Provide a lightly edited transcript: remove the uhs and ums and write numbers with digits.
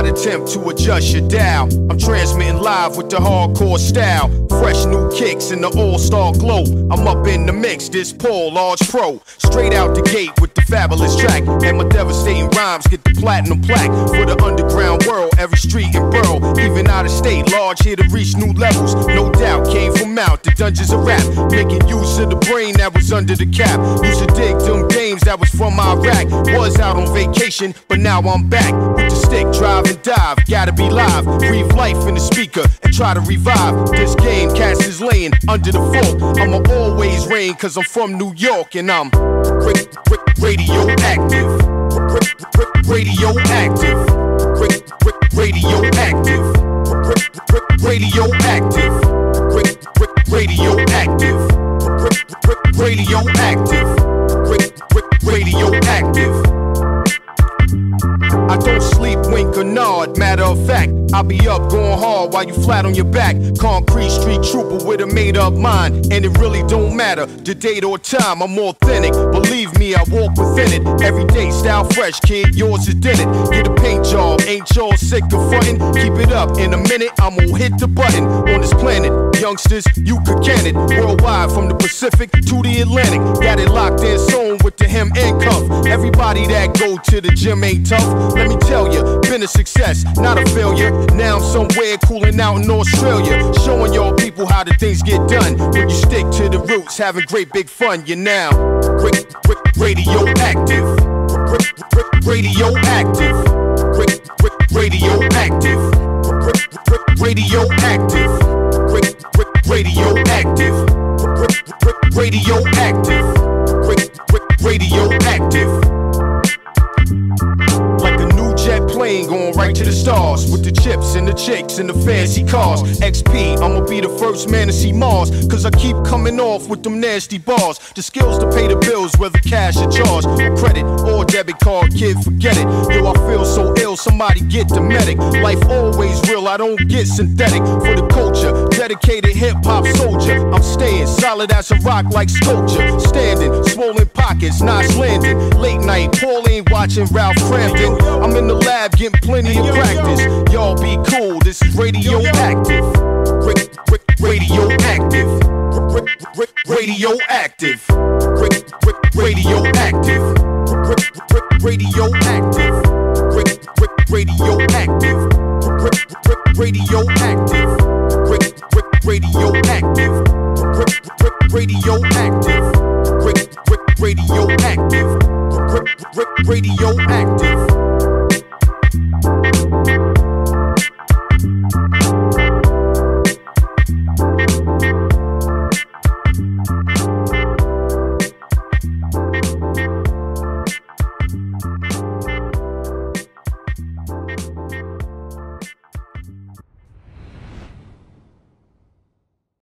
attempt to adjust your dial. I'm transmitting live with the hardcore style. Fresh new kicks in the all-star glow. I'm up in the mix, this Paul Large Pro. Straight out the gate with the fabulous track. And my devastating rhymes get the platinum plaque. For the underground world, every street and borough. Even out of state, Large here to reach new levels. No doubt, came from out the dungeons of rap. Making use of the brain that was under the cap. Used to dig them games that was from Iraq. Was out on vacation, but now I'm back. With the stick, drive and dive. Gotta be live, breathe life in the speaker and try to revive this game. Cats is laying under the fork. I'ma always reign cause I'm from New York and I'm radioactive. Radioactive. Radioactive. Radioactive. Radioactive. Radioactive. Radioactive. I don't sleep, wink or nod, matter of fact, I'll be up going hard while you flat on your back. Concrete street trooper with a made up mind, and it really don't matter the date or time. I'm authentic, believe me, I walk within it. Everyday style fresh, kid, yours is did it. Get a paint job, ain't y'all sick of frontin'? Keep it up, in a minute I'm gonna hit the button. On this planet, youngsters, you could can it. Worldwide from the Pacific to the Atlantic. Got it locked in sewn with the hem and cuff. Everybody that go to the gym ain't tough. Let me tell you, been a success, not a failure. Now I'm somewhere cooling out in Australia, showing y'all people how the things get done. When you stick to the roots, having great big fun, you're now radioactive. Radioactive. Radioactive. Radioactive. Radioactive. Radioactive. Radioactive. Like a new jet plane going right to the stars, with the chips and the chicks and the fancy cars. XP, I'ma be the first man to see Mars, cause I keep coming off with them nasty bars. The skills to pay the bills, whether cash or charge, or credit or debit card, kid, forget it. Yo, I feel so ill, somebody get the medic. Life always real, I don't get synthetic. For the culture, dedicated hip-hop soldier, I'm staying solid as a rock like sculpture. Standing, swollen pockets, not landing. Late night, Paul ain't watching Ralph Crampton. I'm in the lab getting plenty of practice. Y'all be cool, this is radioactive. Radioactive. Radioactive. Radioactive. Radioactive. Radioactive. Radioactive. Radioactive. Radioactive. Radioactive. Radioactive.